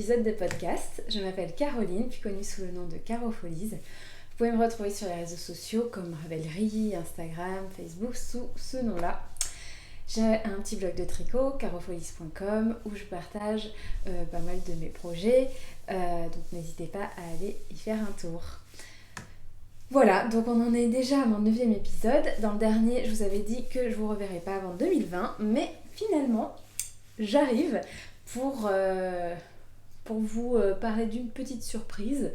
épisode de podcast. Je m'appelle Caroline, plus connue sous le nom de Carofolies. Vous pouvez me retrouver sur les réseaux sociaux comme Ravelry, Instagram, Facebook sous ce nom-là. J'ai un petit blog de tricot, carofolies.com, où je partage pas mal de mes projets, donc n'hésitez pas à aller y faire un tour. Voilà, donc on en est déjà à mon 9e épisode. Dans le dernier, je vous avais dit que je vous reverrai pas avant 2020, mais finalement, j'arrive pour vous parler d'une petite surprise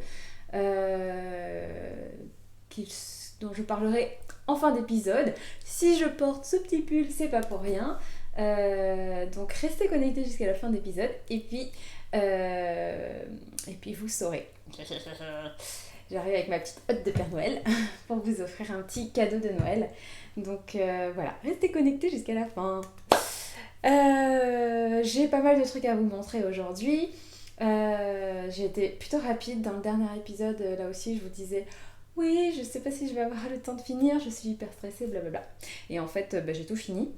dont je parlerai en fin d'épisode. Si je porte ce petit pull, c'est pas pour rien. Donc restez connectés jusqu'à la fin d'épisode et puis vous saurez. J'arrive avec ma petite hotte de Père Noël pour vous offrir un petit cadeau de Noël. Donc voilà, restez connectés jusqu'à la fin. J'ai pas mal de trucs à vous montrer aujourd'hui. J'ai été plutôt rapide dans le dernier épisode. Là aussi, je vous disais oui, je sais pas si je vais avoir le temps de finir, je suis hyper stressée, blablabla. Et en fait, j'ai tout fini.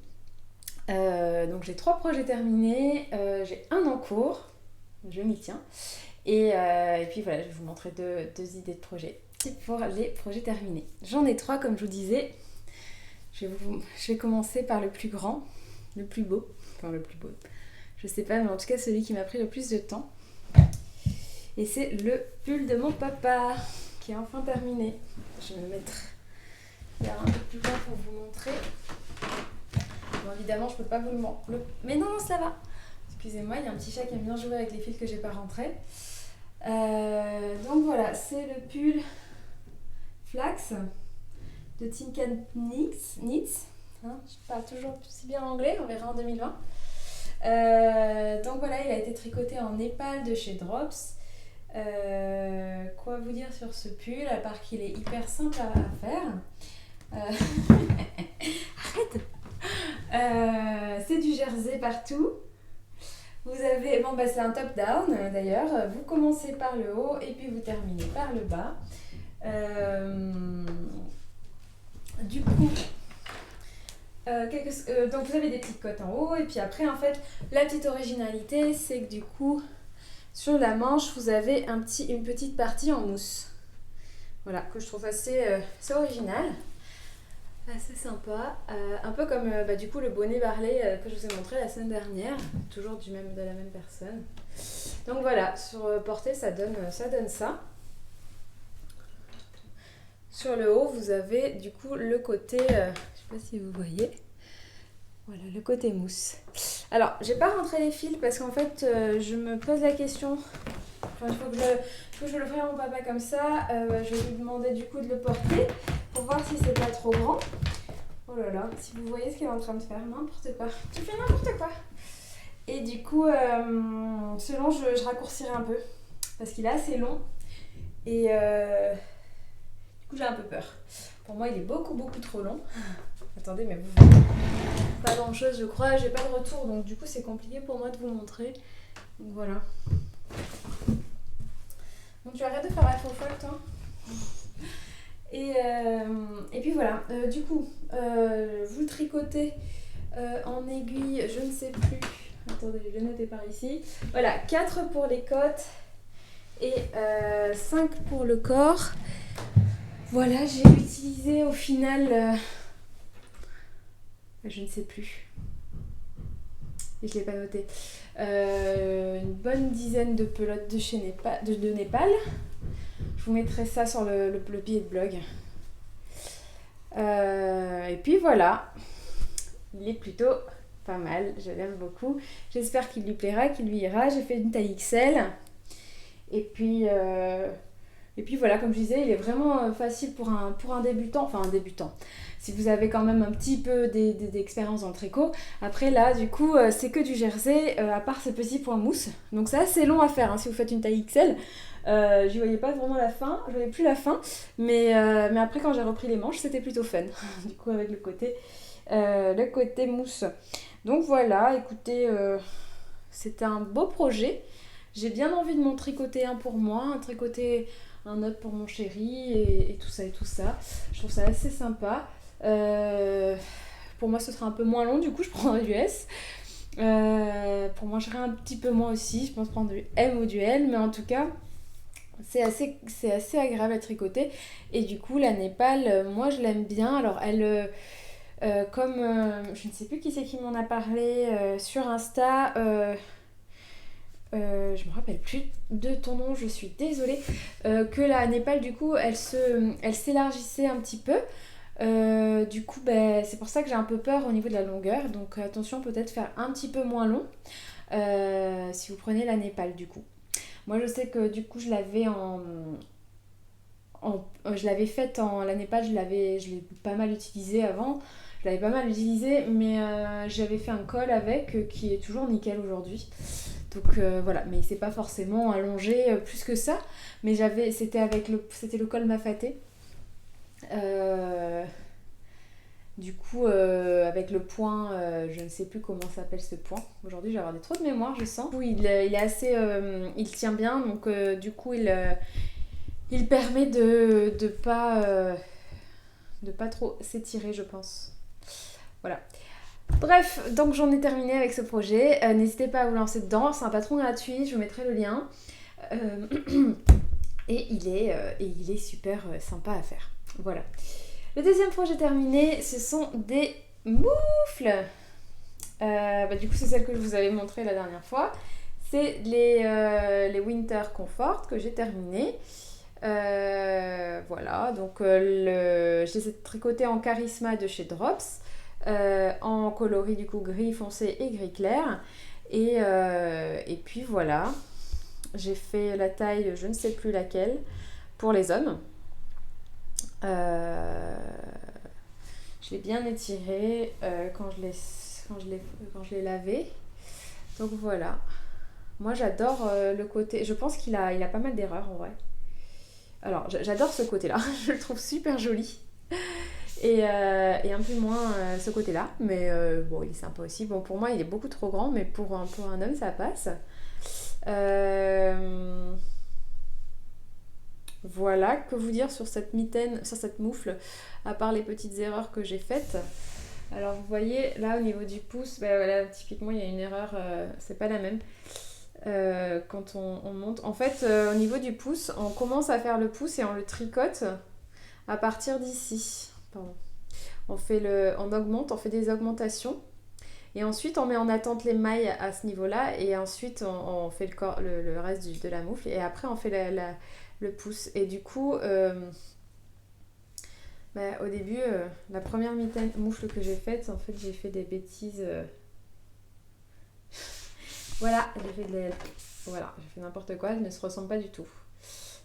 Donc j'ai 3 projets terminés, j'ai un en cours, je m'y tiens. Et puis voilà, je vais vous montrer deux idées de projets pour les projets terminés. J'en ai 3 comme je vous disais. Je vais commencer par le plus grand, le plus beau. Enfin le plus beau, je sais pas, mais en tout cas celui qui m'a pris le plus de temps. Et c'est le pull de mon papa qui est enfin terminé. Je vais me mettre vers un peu plus loin pour vous montrer. Bon, évidemment, je peux pas vous le montrer. Mais non, ça va. Excusez-moi, il y a un petit chat qui aime bien jouer avec les fils que j'ai pas rentrés. Donc voilà, c'est le pull Flax de Tinkan Knits. Hein, je parle toujours si bien anglais, on verra en 2020. Donc voilà, il a été tricoté en népal de chez Drops. Quoi vous dire sur ce pull, à part qu'il est hyper simple à faire. Arrête. C'est du jersey partout. Vous avez, c'est un top down d'ailleurs. Vous commencez par le haut et puis vous terminez par le bas. Du coup, donc vous avez des petites côtes en haut et puis après en fait la petite originalité c'est que du coup sur la manche vous avez une petite partie en mousse, voilà, que je trouve assez original, assez sympa, un peu comme du coup le bonnet Barley que je vous ai montré la semaine dernière, toujours de la même personne. Donc voilà, sur portée ça donne ça. Sur le haut, vous avez du coup le côté, je sais pas si vous voyez, voilà le côté mousse. Alors, j'ai pas rentré les fils parce qu'en fait, je me pose la question, il faut que je le fasse à mon papa comme ça, je vais lui demander du coup de le porter pour voir si c'est pas trop grand. Oh là là, si vous voyez ce qu'il est en train de faire, n'importe quoi, tu fais n'importe quoi. Et du coup, selon je raccourcirai un peu parce qu'il est assez long et du coup j'ai un peu peur. Pour moi il est beaucoup trop long. Attendez, mais vous voyez pas grand chose je crois, j'ai pas de retour donc du coup c'est compliqué pour moi de vous montrer. Donc voilà. Donc tu arrêtes de faire la faux folle toi. Et puis voilà, du coup vous le tricotez en aiguille, je ne sais plus. Attendez, je vais noter par ici. Voilà, 4 pour les côtes et 5 pour le corps. Voilà, j'ai utilisé au final, je ne sais plus, et je ne l'ai pas noté, une bonne dizaine de pelotes de chez de Népal. Je vous mettrai ça sur le billet de blog. Et puis voilà, il est plutôt pas mal, je l'aime beaucoup. J'espère qu'il lui plaira, qu'il lui ira. J'ai fait une taille XL. Et puis voilà, comme je disais, il est vraiment facile pour un débutant, enfin un débutant. Si vous avez quand même un petit peu d'expérience dans le tricot. Après là, du coup, c'est que du jersey, à part ce petit point mousse. Donc c'est assez long à faire, hein, si vous faites une taille XL. J'y voyais pas vraiment la fin, je voyais plus la fin. Mais après, quand j'ai repris les manches, c'était plutôt fun. Du coup, avec le côté mousse. Donc voilà, écoutez, c'était un beau projet. J'ai bien envie de m'en tricoter un pour moi, un autre pour mon chéri et tout ça. Je trouve ça assez sympa. Pour moi, ce sera un peu moins long, du coup, je prendrai du S. Pour manger un petit peu moins aussi, je pense prendre du M ou du L, mais en tout cas, c'est assez agréable à tricoter. Et du coup, la Népal, moi je l'aime bien. Alors, comme je ne sais plus qui c'est qui m'en a parlé sur Insta, je me rappelle plus de ton nom, je suis désolée, que la Népal, du coup, elle s'élargissait un petit peu. Du coup, c'est pour ça que j'ai un peu peur au niveau de la longueur. Donc, attention, peut-être faire un petit peu moins long si vous prenez la Népal, du coup. Moi, je sais que du coup, je l'avais faite en la Népal, je l'ai pas mal utilisée avant. Je l'avais pas mal utilisée, mais j'avais fait un col avec qui est toujours nickel aujourd'hui. Donc voilà, mais c'est pas forcément allongé plus que ça. Mais c'était le col Mafaté. Euh, du coup, avec le point, je ne sais plus comment s'appelle ce point. Aujourd'hui, je vais avoir des trous de mémoire, je sens. Du coup, il est assez, il tient bien, donc du coup, il permet de pas trop s'étirer, je pense. Voilà. Bref, donc j'en ai terminé avec ce projet. N'hésitez pas à vous lancer dedans. C'est un patron gratuit, je vous mettrai le lien. Euh, et il est super sympa à faire. Voilà. Le deuxième projet terminé, ce sont des moufles. Du coup, c'est celle que je vous avais montré la dernière fois. C'est les Winter Comfort que j'ai terminé. Voilà, donc je les ai tricotés en Charisma de chez Drops, en coloris du coup gris foncé et gris clair. Et puis voilà, j'ai fait la taille, je ne sais plus laquelle, pour les hommes. Euh, je l'ai bien étiré quand je l'ai lavé. Donc voilà. Moi j'adore le côté. Je pense il a pas mal d'erreurs en vrai. Alors j'adore ce côté-là. Je le trouve super joli. Et un peu moins ce côté-là. Mais bon, il est sympa aussi. Bon, pour moi, il est beaucoup trop grand, mais pour un homme, ça passe. Voilà, que vous dire sur cette mitaine, sur cette moufle, à part les petites erreurs que j'ai faites. Alors vous voyez, là au niveau du pouce, voilà, typiquement il y a une erreur, c'est pas la même. Quand on monte. En fait, au niveau du pouce, on commence à faire le pouce et on le tricote à partir d'ici. Pardon. On augmente, on fait des augmentations. Et ensuite, on met en attente les mailles à ce niveau-là. Et ensuite, on fait le reste de la moufle. Et après, on fait le pouce. Et du coup, au début, la première moufle que j'ai faite, en fait, j'ai fait des bêtises. Voilà, j'ai fait n'importe quoi. Elle ne se ressemble pas du tout.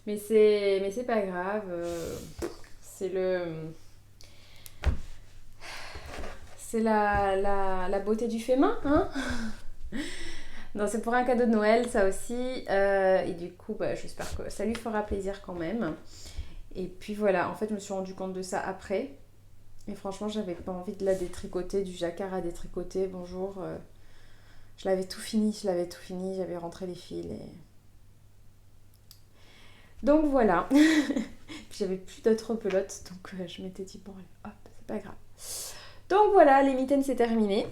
Mais c'est pas grave. C'est la beauté du fait main, hein. Non, c'est pour un cadeau de Noël, ça aussi. Et du coup, j'espère que ça lui fera plaisir quand même. Et puis voilà, en fait, je me suis rendu compte de ça après. Et franchement, j'avais pas envie de la détricoter, du jacquard à détricoter. Bonjour. Je l'avais tout fini, j'avais rentré les fils. Donc voilà. Puis j'avais plus d'autres pelotes, donc je m'étais dit, bon, allez, hop, c'est pas grave. Donc voilà, les mitaines, c'est terminé.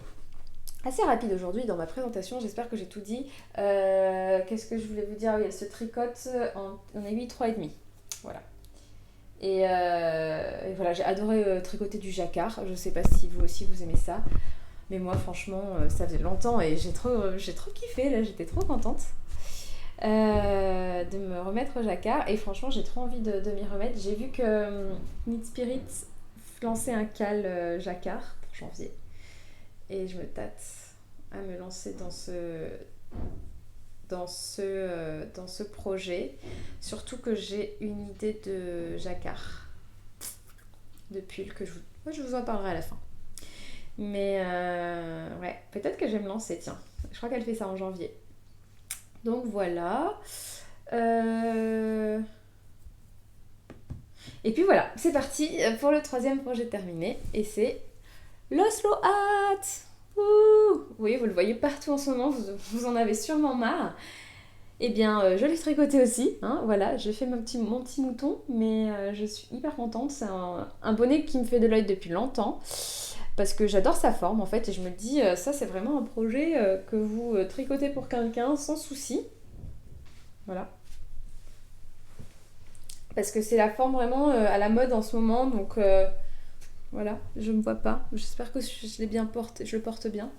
Assez rapide aujourd'hui dans ma présentation, j'espère que j'ai tout dit. Qu'est-ce que je voulais vous dire? Oui, elle se tricote en aiguille 3,5. Voilà. Et voilà, j'ai adoré tricoter du jacquard. Je sais pas si vous aussi vous aimez ça. Mais moi, franchement, ça faisait longtemps et j'ai trop kiffé. Là, j'étais trop contente de me remettre au jacquard. Et franchement, j'ai trop envie de m'y remettre. J'ai vu que Knit Spirit lançait un cal jacquard pour janvier. Et je me tâte à me lancer dans ce projet. Surtout que j'ai une idée de jacquard, de pull que je vous en parlerai à la fin. Mais ouais, peut-être que je vais me lancer, tiens. Je crois qu'elle fait ça en janvier. Donc voilà. Et puis voilà, c'est parti pour le troisième projet terminé. Et c'est l'Oslo Hat. Oui, vous le voyez partout en ce moment, vous en avez sûrement marre. Eh bien, je l'ai tricoté aussi, hein, voilà, j'ai fait mon petit mouton, mais je suis hyper contente. C'est un bonnet qui me fait de l'œil depuis longtemps. parce que j'adore sa forme en fait, et je me dis, ça c'est vraiment un projet que vous tricotez pour quelqu'un sans souci. Voilà. Parce que c'est la forme vraiment à la mode en ce moment, donc voilà, je me vois pas. J'espère que je l'ai bien porté, je le porte bien.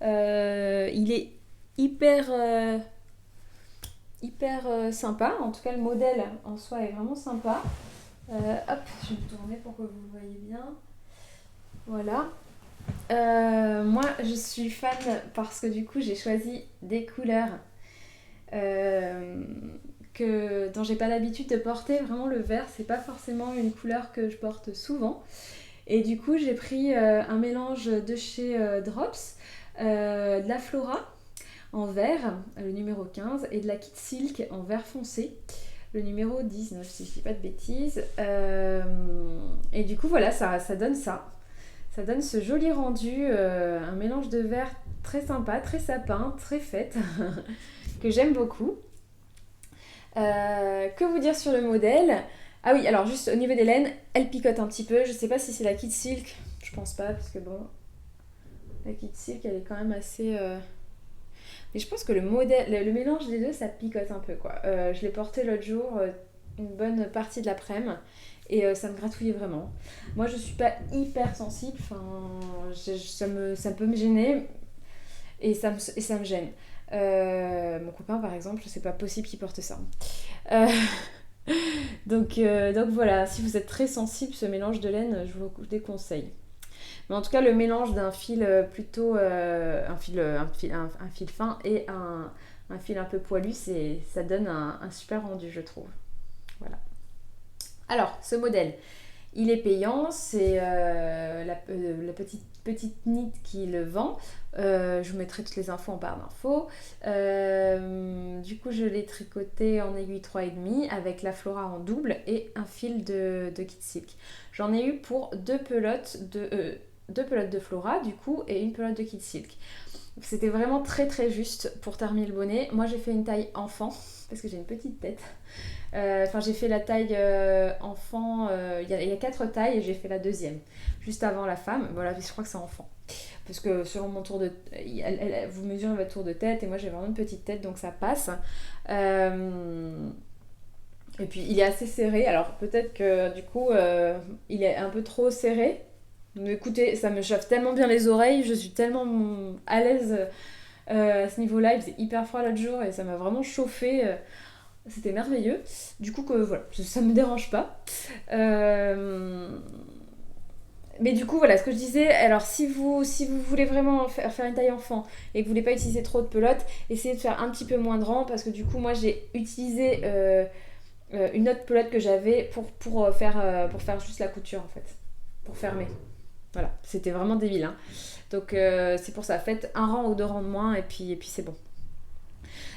Il est hyper, sympa, en tout cas le modèle en soi est vraiment sympa. Hop, je vais me tourner pour que vous le voyez bien. Voilà. Moi, je suis fan parce que du coup, j'ai choisi des couleurs dont j'ai pas l'habitude de porter. Vraiment, le vert, c'est pas forcément une couleur que je porte souvent. Et du coup, j'ai pris un mélange de chez Drops, de la Flora en vert, le numéro 15, et de la Kid Silk en vert foncé, le numéro 19, si je dis pas de bêtises. Et du coup, voilà, ça donne ça. Ça donne ce joli rendu, un mélange de vert très sympa, très sapin, très fête, que j'aime beaucoup. Que vous dire sur le modèle? Ah oui, alors juste au niveau des laines, elle picote un petit peu. Je sais pas si c'est la Kid Silk, je pense pas, parce que bon, la Kid Silk elle est quand même assez. Mais je pense que le mélange des deux, ça picote un peu quoi. Je l'ai porté l'autre jour, une bonne partie de l'après-midi. Et ça me gratouillait vraiment. Moi, je suis pas hyper sensible. Enfin, ça peut me gêner et ça me gêne. Mon copain, par exemple, c'est pas possible qu'il porte ça. Euh, donc voilà, si vous êtes très sensible, ce mélange de laine, je vous le déconseille. Mais en tout cas, le mélange d'un fil plutôt un fil fin et un fil un peu poilu, ça donne un super rendu, je trouve. Voilà. Alors, ce modèle, il est payant, c'est la petite knit qui le vend. Je vous mettrai toutes les infos en barre d'infos. Du coup, je l'ai tricoté en aiguille 3,5 avec la Flora en double et un fil de Kid Silk. J'en ai eu pour deux pelotes de Flora, du coup, et une pelote de Kid Silk. C'était vraiment très très juste pour terminer le bonnet. Moi, j'ai fait une taille enfant parce que j'ai une petite tête. J'ai fait la taille enfant, il y a 4 tailles et j'ai fait la deuxième, juste avant la femme. Voilà, je crois que c'est enfant. Parce que selon mon tour de... vous mesurez votre tour de tête et moi j'ai vraiment une petite tête donc ça passe. Et puis il est assez serré, alors peut-être que du coup il est un peu trop serré. Mais écoutez, ça me chauffe tellement bien les oreilles, je suis tellement à l'aise à ce niveau-là. Il faisait hyper froid l'autre jour et ça m'a vraiment chauffé. C'était merveilleux. Du coup, que voilà, ça me dérange pas. Mais du coup, voilà ce que je disais. Alors, si vous voulez vraiment faire une taille enfant et que vous voulez pas utiliser trop de pelotes, essayez de faire un petit peu moins de rang parce que du coup, moi, j'ai utilisé une autre pelote que j'avais pour faire juste la couture en fait, pour fermer. Voilà, c'était vraiment débile. Hein. Donc, c'est pour ça. Faites un rang ou 2 rangs de moins et puis c'est bon.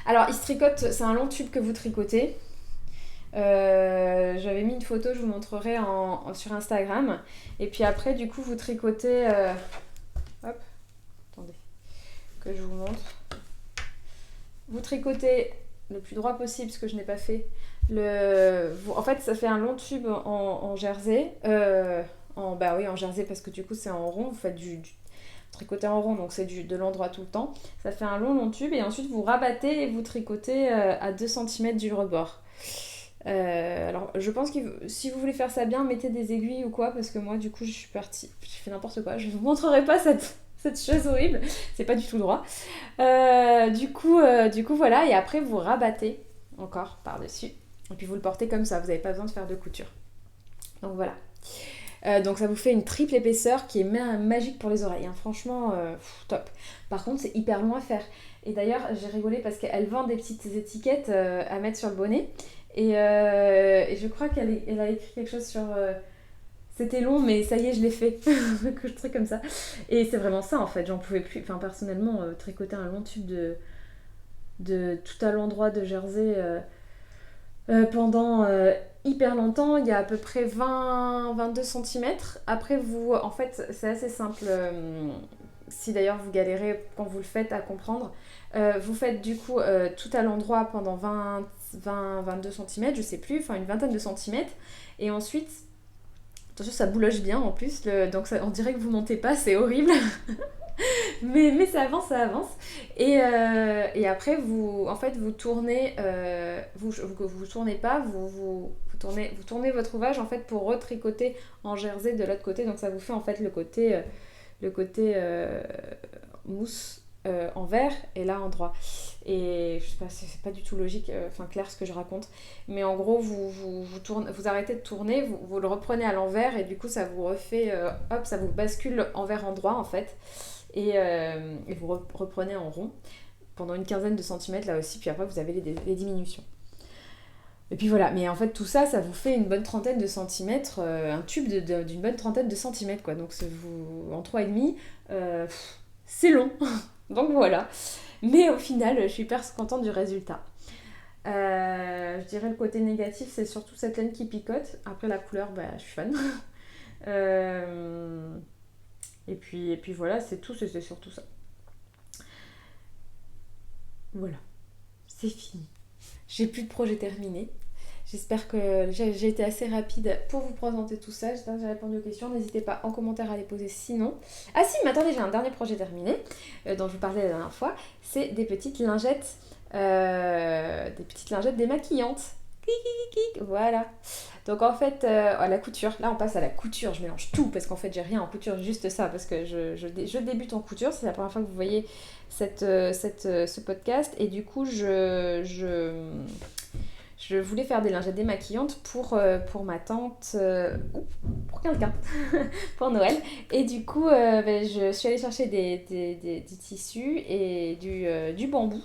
Alors, il se tricote, c'est un long tube que vous tricotez. J'avais mis une photo, je vous montrerai sur Instagram. Et puis après, du coup, vous tricotez... Hop, attendez, que je vous montre. Vous tricotez le plus droit possible, ce que je n'ai pas fait. En fait, ça fait un long tube en jersey. En jersey, parce que du coup, c'est en rond. Vous faites du tricoter en rond, donc c'est de l'endroit tout le temps. Ça fait un long tube et ensuite vous rabattez et vous tricotez à 2 cm du rebord. Alors je pense que si vous voulez faire ça bien, mettez des aiguilles ou quoi, parce que moi du coup je suis partie, j'ai fait n'importe quoi, je vous montrerai pas cette chose horrible, c'est pas du tout droit. Du coup voilà, et après vous rabattez encore par-dessus, et puis vous le portez comme ça, vous n'avez pas besoin de faire de couture. Donc voilà. Donc ça vous fait une triple épaisseur qui est magique pour les oreilles. Hein. Franchement, top. Par contre, c'est hyper long à faire. Et d'ailleurs, j'ai rigolé parce qu'elle vend des petites étiquettes à mettre sur le bonnet. Et je crois qu'elle a écrit quelque chose sur... c'était long, mais ça y est, je l'ai fait. Que je truc comme ça. Et c'est vraiment ça, en fait. J'en pouvais plus. Enfin, personnellement, tricoter un long tube de tout à l'endroit de jersey... pendant hyper longtemps, il y a à peu près 20-22 cm. Après, en fait, c'est assez simple. Si d'ailleurs vous galérez quand vous le faites à comprendre, vous faites du coup tout à l'endroit pendant 20-22 cm, je sais plus, enfin une vingtaine de centimètres. Et ensuite, Attention, ça bouloche bien en plus, donc ça, on dirait que vous montez pas, c'est horrible. Mais ça avance, ça avance. Et après, en fait, vous tournez, vous tournez pas, vous tournez votre ouvrage en fait pour retricoter en jersey de l'autre côté. Donc ça vous fait en fait le côté mousse en vert et là en droit. Et je sais pas, c'est pas du tout logique, clair ce que je raconte. Mais en gros, vous arrêtez de tourner, vous le reprenez à l'envers et du coup ça vous refait, hop, ça vous bascule envers en droit en fait. Et vous reprenez en rond pendant une quinzaine de centimètres là aussi, puis après vous avez les diminutions. Et puis voilà, mais en fait tout ça, ça vous fait une bonne trentaine de centimètres, un tube d'une bonne trentaine de centimètres quoi. Donc en 3,5, c'est long. Donc voilà. Mais au final, je suis hyper contente du résultat. Je dirais le côté négatif, c'est surtout cette laine qui picote. Après la couleur, je suis fan. Et puis voilà, c'est tout, c'est surtout ça. Voilà, c'est fini. J'ai plus de projet terminé. J'espère que j'ai été assez rapide pour vous présenter tout ça. J'espère que j'ai répondu aux questions. N'hésitez pas en commentaire à les poser sinon. Ah si, mais attendez, j'ai un dernier projet terminé dont je vous parlais la dernière fois. C'est des petites lingettes démaquillantes. Voilà. Donc en fait, à la couture, là on passe à la couture, je mélange tout parce qu'en fait j'ai rien en couture, juste ça, parce que je débute en couture, c'est la première fois que vous voyez ce podcast, et du coup je voulais faire des lingettes démaquillantes pour ma tante, ou pour quelqu'un, pour Noël. Et du coup, je suis allée chercher des tissus et du bambou.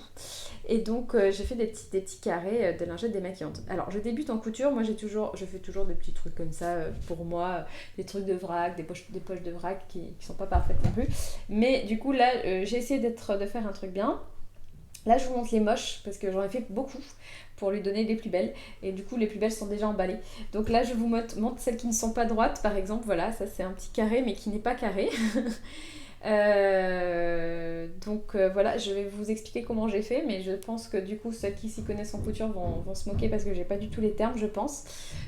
Et donc, j'ai fait des petits carrés de lingettes démaquillantes. Alors, je débute en couture. Moi, je fais toujours des petits trucs comme ça pour moi. Des trucs de vrac, des poches de vrac qui sont pas parfaites non plus. Mais du coup, là, j'ai essayé de faire un truc bien. Là, je vous montre les moches parce que j'en ai fait beaucoup pour lui donner les plus belles. Et du coup, les plus belles sont déjà emballées. Donc là, je vous montre celles qui ne sont pas droites, par exemple. Voilà, ça c'est un petit carré, mais qui n'est pas carré. Voilà, je vais vous expliquer comment j'ai fait, mais je pense que du coup, ceux qui s'y connaissent en couture vont se moquer parce que j'ai pas du tout les termes, je pense.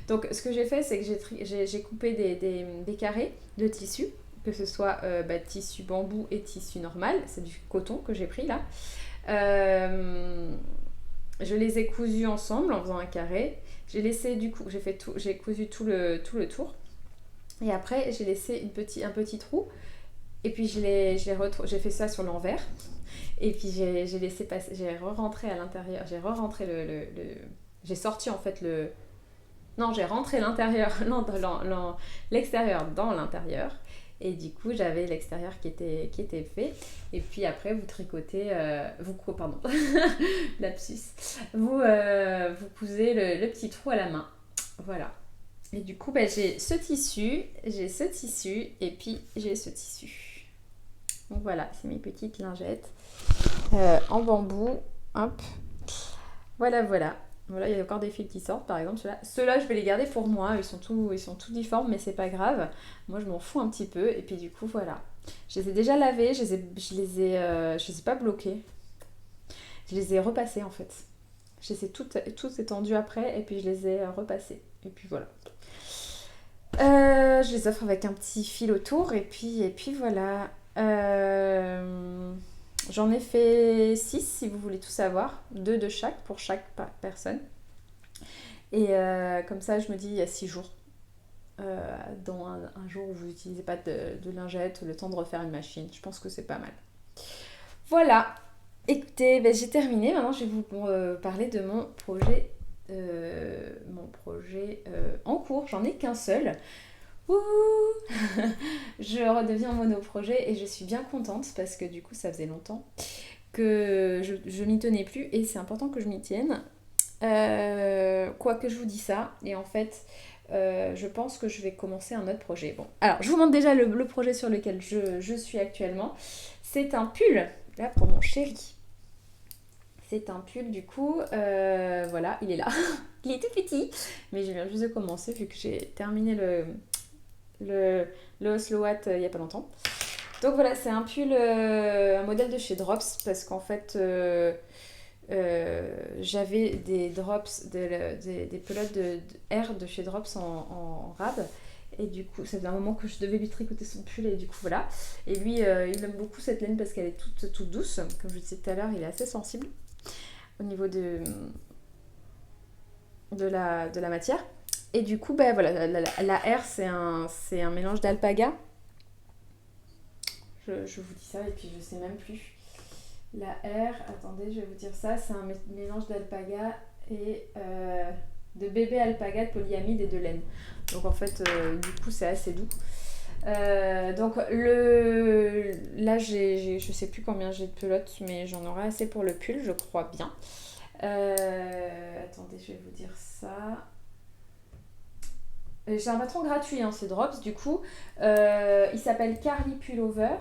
Donc, ce que j'ai fait, c'est que j'ai coupé des carrés de tissu, que ce soit tissu bambou et tissu normal. C'est du coton que j'ai pris là. Je les ai cousus ensemble en faisant un carré. J'ai cousu tout le tour. Et après, j'ai laissé un petit trou. Et puis j'ai fait ça sur l'envers. Et puis j'ai laissé passer, j'ai re-rentré à l'intérieur. J'ai sorti en fait le. Non, j'ai rentré l'intérieur, l'extérieur dans l'intérieur. Et du coup, j'avais l'extérieur qui était fait. Et puis après, vous tricotez... pardon, lapsus. Vous cousez le petit trou à la main. Voilà. Et du coup, j'ai ce tissu, et puis j'ai ce tissu. Donc voilà, c'est mes petites lingettes en bambou. Hop. Voilà. Voilà, il y a encore des fils qui sortent, par exemple. Ceux-là, je vais les garder pour moi. Ils sont tout difformes, mais c'est pas grave. Moi, je m'en fous un petit peu. Et puis, du coup, voilà. Je les ai déjà lavés. Je les ai pas bloqués. Je les ai repassés, en fait. Je les ai toutes étendues après. Et puis, je les ai repassées. Et puis, voilà. Je les offre avec un petit fil autour. Et puis voilà. J'en ai fait 6 si vous voulez tout savoir, 2 de chaque pour chaque personne. Et comme ça, je me dis, il y a 6 jours. Dans un jour où vous n'utilisez pas de lingette, le temps de refaire une machine. Je pense que c'est pas mal. Voilà. Écoutez, j'ai terminé. Maintenant, je vais vous parler de mon projet, en cours. J'en ai qu'un seul. Je redeviens monoprojet et je suis bien contente parce que du coup ça faisait longtemps que je m'y tenais plus et c'est important que je m'y tienne. Quoique je vous dis ça, et en fait je pense que je vais commencer un autre projet. Bon, alors je vous montre déjà le projet sur lequel je suis actuellement. C'est un pull, là pour mon chéri. C'est un pull du coup, voilà, il est là. Il est tout petit, mais je viens juste de commencer vu que j'ai terminé le Oslo Watt il n'y a pas longtemps. Donc voilà, c'est un pull, un modèle de chez Drops, parce qu'en fait j'avais des Drops, des pelotes de R de chez Drops en rab, Et du coup, ça faisait un moment que je devais lui tricoter son pull et du coup voilà. Et lui, il aime beaucoup cette laine parce qu'elle est toute douce. Comme je le disais tout à l'heure, il est assez sensible au niveau de la matière. Et du coup, bah, voilà, la R, c'est un mélange d'alpaga. Je vous dis ça et puis je sais même plus. La R, attendez, je vais vous dire ça, c'est un mélange d'alpaga et de bébé alpaga, de polyamide et de laine. Donc en fait, du coup, c'est assez doux. Donc là, je sais plus combien j'ai de pelotes, mais j'en aurai assez pour le pull, je crois bien. Attendez, je vais vous dire ça. J'ai un patron gratuit, hein, c'est Drops, du coup. Il s'appelle Carly Pullover.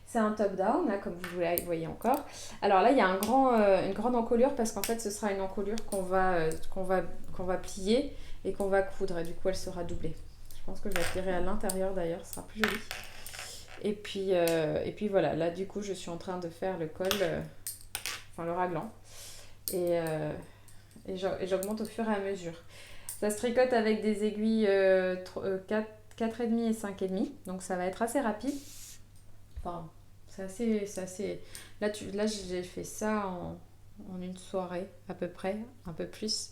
C'est un top-down, là, comme vous le voyez encore. Alors là, il y a une grande encolure parce qu'en fait, ce sera une encolure qu'on va plier et qu'on va coudre. Et du coup, elle sera doublée. Je pense que je vais la tirer à l'intérieur d'ailleurs, ce sera plus joli. Et puis voilà, là, du coup, je suis en train de faire le col, le raglan. Et j'augmente au fur et à mesure. Ça se tricote avec des aiguilles 4,5 et 5,5. Donc ça va être assez rapide. Enfin, c'est assez... Là j'ai fait ça en une soirée à peu près, un peu plus.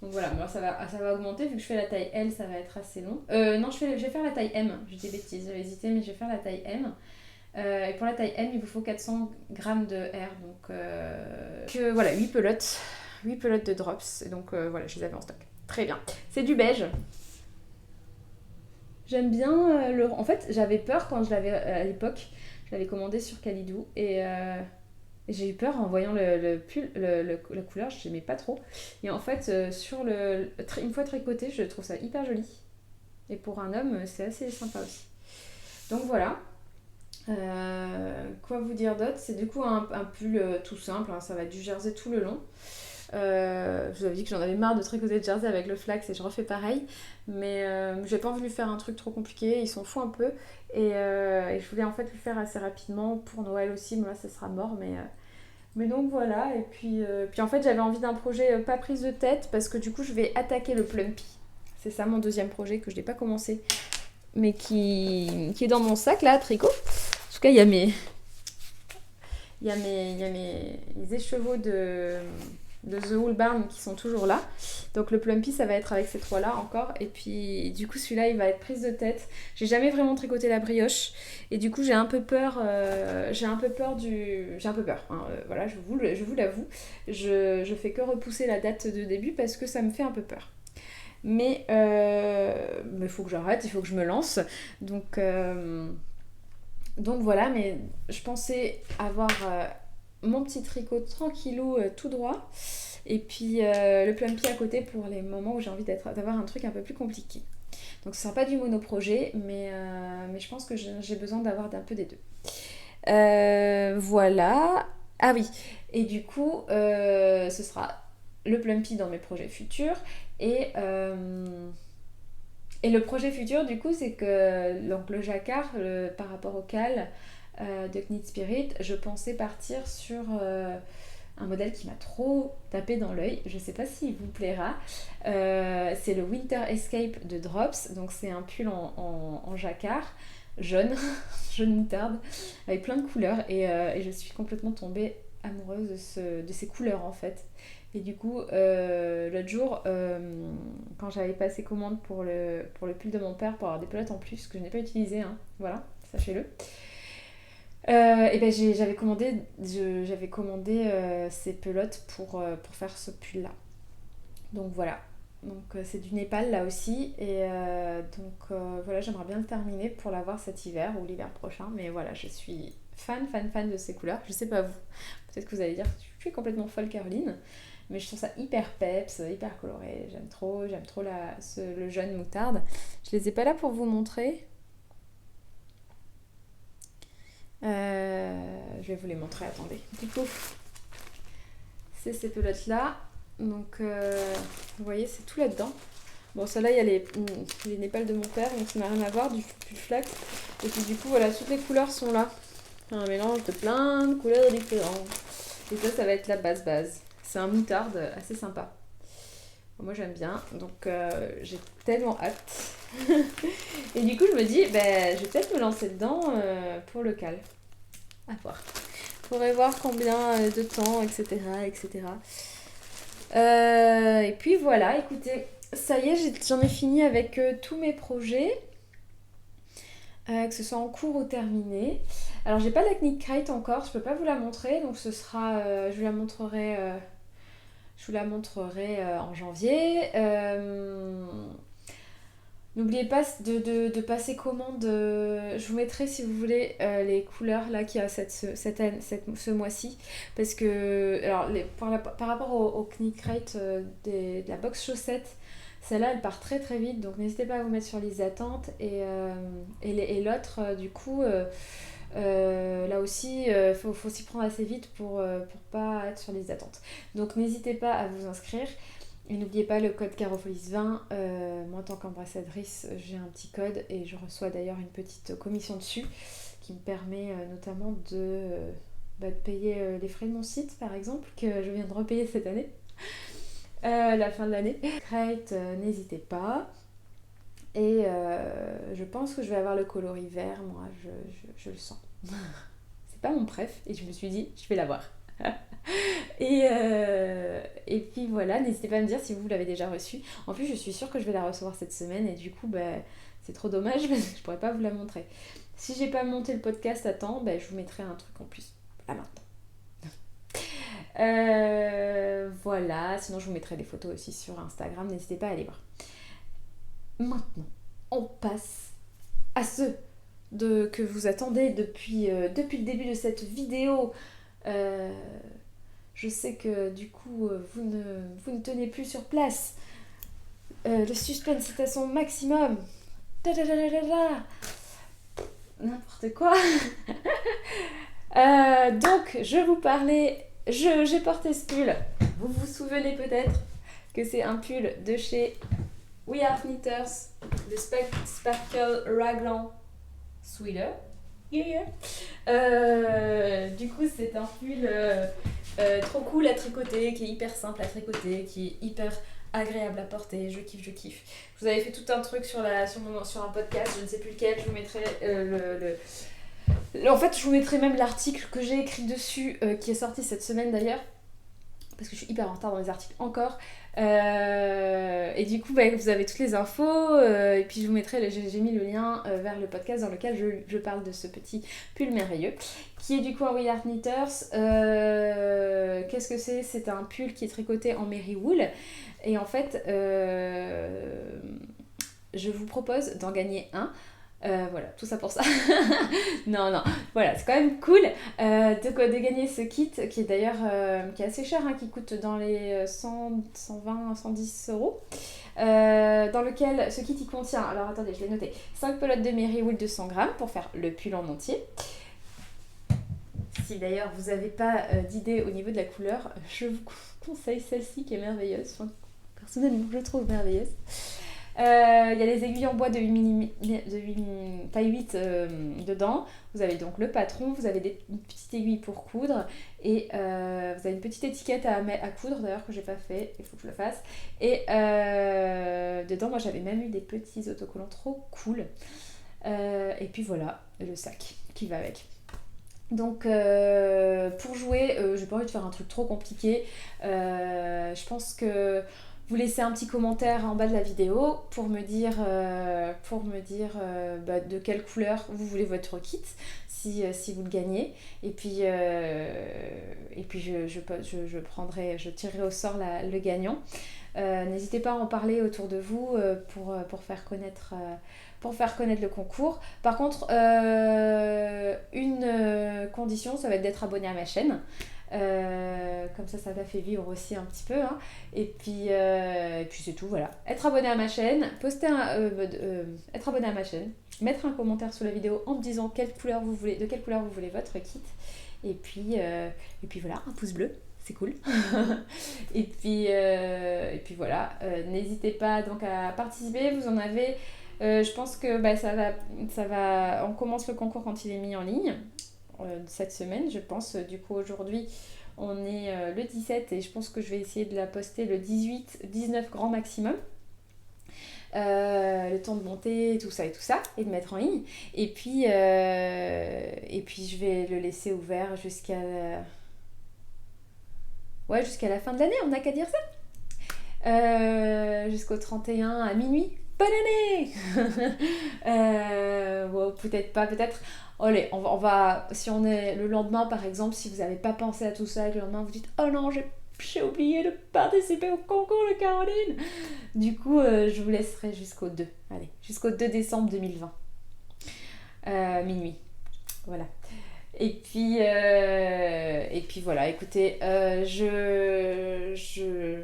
Donc voilà, moi ça va augmenter. Vu que je fais la taille L, ça va être assez long. Non, je vais faire la taille M. Je dis des bêtises, j'avais hésité, mais je vais faire la taille M. Et pour la taille M, il vous faut 400 grammes de R. Donc voilà, 8 pelotes de Drops. Et donc voilà, je les avais en stock. Très bien. C'est du beige. J'aime bien En fait, j'avais peur quand je l'avais à l'époque. Je l'avais commandé sur Calidou et j'ai eu peur en voyant le pull, la couleur, je n'aimais pas trop. Et en fait, une fois tricoté, je trouve ça hyper joli. Et pour un homme, c'est assez sympa aussi. Donc voilà. Quoi vous dire d'autre? C'est du coup un pull tout simple, hein, ça va être du jersey tout le long. Je vous avais dit que j'en avais marre de tricoter de jersey avec le flax et je refais pareil, mais j'ai pas voulu faire un truc trop compliqué, ils s'en foutent un peu et je voulais en fait le faire assez rapidement pour Noël aussi, mais là ça sera mort, mais donc voilà. Et puis en fait j'avais envie d'un projet pas prise de tête parce que du coup je vais attaquer le Plumpy. C'est ça mon deuxième projet que je n'ai pas commencé mais qui est dans mon sac là à tricot. En tout cas il y a mes les écheveaux de The Wool Barn qui sont toujours là. Donc le Plumpy ça va être avec ces trois là encore. Et puis du coup celui-là il va être prise de tête. J'ai jamais vraiment tricoté la brioche. Et du coup j'ai un peu peur. J'ai un peu peur. Hein, voilà, je vous l'avoue. Je fais que repousser la date de début parce que ça me fait un peu peur. Mais il faut que j'arrête, il faut que je me lance. Donc voilà, mais je pensais avoir mon petit tricot tranquillou tout droit et puis le Plumpy à côté pour les moments où j'ai envie d'avoir un truc un peu plus compliqué. Donc ce sera pas du monoprojet, mais je pense que j'ai besoin d'avoir un peu des deux. Voilà. Ah oui, et du coup ce sera le Plumpy dans mes projets futurs et le projet futur, du coup, c'est que donc, le jacquard, par rapport au cal de Knit Spirit, je pensais partir sur un modèle qui m'a trop tapé dans l'œil. Je ne sais pas s'il vous plaira. C'est le Winter Escape de Drops. Donc, c'est un pull en jacquard jaune, jaune moutarde, avec plein de couleurs. Et je suis complètement tombée amoureuse de ces couleurs, en fait. Et du coup, l'autre jour, quand j'avais passé commande pour le pull de mon père pour avoir des pelotes en plus, que je n'ai pas utilisé, hein, voilà, sachez-le. Et ben j'avais commandé ces pelotes pour faire ce pull-là. Donc voilà. Donc c'est du Népal là aussi. Et voilà, j'aimerais bien le terminer pour l'avoir cet hiver ou l'hiver prochain. Mais voilà, je suis fan de ces couleurs. Je sais pas vous. Peut-être que vous allez dire que je suis complètement folle Caroline. Mais je trouve ça hyper peps, hyper coloré. J'aime trop le jaune moutarde. Je les ai pas là pour vous montrer. Je vais vous les montrer, attendez. Du coup, c'est ces pelotes là. Donc, vous voyez, c'est tout là-dedans. Bon, celle-là, il y a les népales de mon père, donc ça n'a rien à voir, du flax. Et puis du coup, voilà, toutes les couleurs sont là. Un mélange de plein de couleurs différentes. Et ça va être la base. C'est un moutarde assez sympa. Moi, j'aime bien. Donc, j'ai tellement hâte. Et du coup, je me dis, je vais peut-être me lancer dedans pour le cal. À voir. Faudrait voir combien de temps, etc. etc. Et puis voilà, écoutez, ça y est, j'en ai fini avec tous mes projets, que ce soit en cours ou terminé. Alors, j'ai pas la Knitkrite encore, je peux pas vous la montrer, donc ce sera, je vous la montrerai en janvier. N'oubliez pas de passer commande. Je vous mettrai si vous voulez les couleurs là qu'il y a ce mois-ci. Parce que alors, par rapport au Knitkrite de la box chaussettes, celle-là elle part très très vite. Donc n'hésitez pas à vous mettre sur les attentes. Et l'autre, du coup, là aussi, faut s'y prendre assez vite pour pas être sur les attentes. Donc n'hésitez pas à vous inscrire. Et n'oubliez pas le code Carofolis20. Moi, en tant qu'ambassadrice, j'ai un petit code et je reçois d'ailleurs une petite commission dessus qui me permet notamment de payer les frais de mon site, par exemple, que je viens de repayer cette année, à la fin de l'année. Crate, n'hésitez pas. Et je pense que je vais avoir le coloris vert, moi, je le sens. C'est pas mon préf et je me suis dit, je vais l'avoir. Et puis voilà, n'hésitez pas à me dire si vous l'avez déjà reçue. En plus, je suis sûre que je vais la recevoir cette semaine et du coup, c'est trop dommage parce que je pourrais pas vous la montrer. Si j'ai pas monté le podcast à temps, je vous mettrai un truc en plus là maintenant. Voilà, sinon je vous mettrai des photos aussi sur Instagram, n'hésitez pas à aller voir. Maintenant, on passe à ceux que vous attendez depuis le début de cette vidéo. Je sais que du coup, vous ne tenez plus sur place. Le suspense est à son maximum. N'importe quoi. Donc, je vous parlais. J'ai porté ce pull. Vous vous souvenez peut-être que c'est un pull de chez We Are Knitters, le Sparkle Raglan Sweater. Yeah. Du coup, c'est un pull trop cool à tricoter, qui est hyper simple à tricoter, qui est hyper agréable à porter. Je kiffe. Je vous avais fait tout un truc sur un podcast, je ne sais plus lequel. Je vous mettrai en fait, je vous mettrai même l'article que j'ai écrit dessus, qui est sorti cette semaine d'ailleurs. Parce que je suis hyper en retard dans les articles encore. Et du coup, vous avez toutes les infos. Et puis je vous mettrai, j'ai mis le lien vers le podcast dans lequel je parle de ce petit pull merveilleux. Qui est du coup un We Are Knitters. Qu'est-ce que c'est ? C'est un pull qui est tricoté en Mary Wool. Et en fait, je vous propose d'en gagner un. Voilà, tout ça pour ça. non, voilà, c'est quand même cool de gagner ce kit qui est d'ailleurs qui est assez cher, qui coûte dans les 100, 120, 110 euros. Dans lequel ce kit il contient, alors attendez, je l'ai noté, 5 pelotes de Mary Wool de 100 grammes pour faire le pull en entier. Si d'ailleurs vous n'avez pas d'idée au niveau de la couleur, je vous conseille celle-ci qui est merveilleuse. Enfin, personnellement, je trouve merveilleuse. Il y a les aiguilles en bois de 8 taille 8 dedans. Vous avez donc le patron, vous avez une petite aiguille pour coudre et vous avez une petite étiquette à coudre d'ailleurs que j'ai pas fait, il faut que je le fasse. Et dedans, moi j'avais même eu des petits autocollants trop cool. Et puis voilà, le sac qui va avec. Donc pour jouer, j'ai pas envie de faire un truc trop compliqué. Je pense que vous laissez un petit commentaire en bas de la vidéo pour me dire de quelle couleur vous voulez votre kit si vous le gagnez. Et puis je tirerai au sort le gagnant. N'hésitez pas à en parler autour de vous pour faire connaître le concours. Par contre, une condition, ça va être d'être abonné à ma chaîne. Comme ça m'a fait vivre aussi un petit peu. Et puis c'est tout, voilà. Être abonné à ma chaîne, être abonné à ma chaîne, mettre un commentaire sous la vidéo en me disant de quelle couleur vous voulez votre kit. Et puis voilà, un pouce bleu. C'est cool. et puis voilà, n'hésitez pas donc à participer, vous en avez, je pense que ça va, on commence le concours quand il est mis en ligne, cette semaine, je pense, du coup aujourd'hui on est le 17 et je pense que je vais essayer de la poster le 18, 19 grand maximum. le temps de monter, tout ça, et de mettre en ligne. Et puis je vais le laisser ouvert jusqu'à la fin de l'année, on n'a qu'à dire ça. Jusqu'au 31 à minuit. Bonne année. Bon, peut-être pas, peut-être. Allez, on va, si on est le lendemain par exemple, si vous n'avez pas pensé à tout ça, et que le lendemain vous dites oh non, j'ai oublié de participer au concours de Caroline. Du coup, je vous laisserai jusqu'au 2. Allez, jusqu'au 2 décembre 2020. Minuit. Voilà. Et puis voilà, écoutez,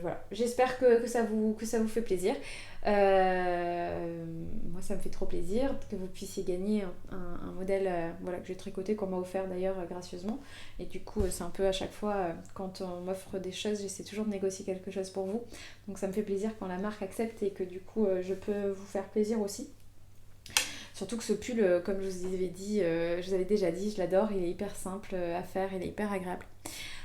voilà. J'espère que ça vous fait plaisir. Moi, ça me fait trop plaisir que vous puissiez gagner un modèle voilà, que j'ai tricoté, qu'on m'a offert d'ailleurs gracieusement. Et du coup, c'est un peu à chaque fois, quand on m'offre des choses, j'essaie toujours de négocier quelque chose pour vous. Donc ça me fait plaisir quand la marque accepte et que du coup, je peux vous faire plaisir aussi. Surtout que ce pull, comme je vous avais dit, je vous avais déjà dit, je l'adore, il est hyper simple à faire, il est hyper agréable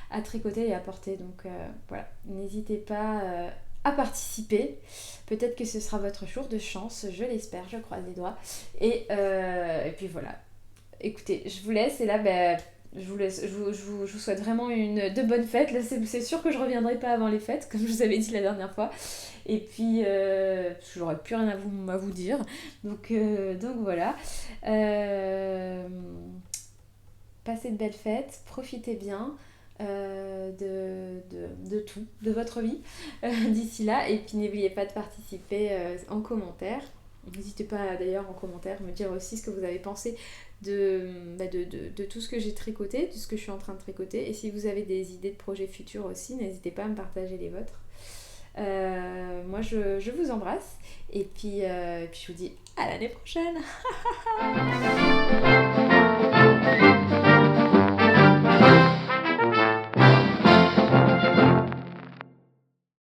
à tricoter et à porter. Donc voilà, n'hésitez pas à participer. Peut-être que ce sera votre jour de chance, je l'espère, je croise les doigts. Et puis voilà. Écoutez, je vous laisse et là, je vous souhaite vraiment de bonnes fêtes. Là, c'est sûr que je reviendrai pas avant les fêtes, comme je vous avais dit la dernière fois. Et puis, parce que j'aurais plus rien à vous dire. Donc voilà. Passez de belles fêtes, profitez bien de tout, de votre vie d'ici là. Et puis n'oubliez pas de participer en commentaire. N'hésitez pas d'ailleurs en commentaire me dire aussi ce que vous avez pensé de tout ce que j'ai tricoté, de ce que je suis en train de tricoter. Et si vous avez des idées de projets futurs aussi, n'hésitez pas à me partager les vôtres. Moi je vous embrasse et puis je vous dis à l'année prochaine.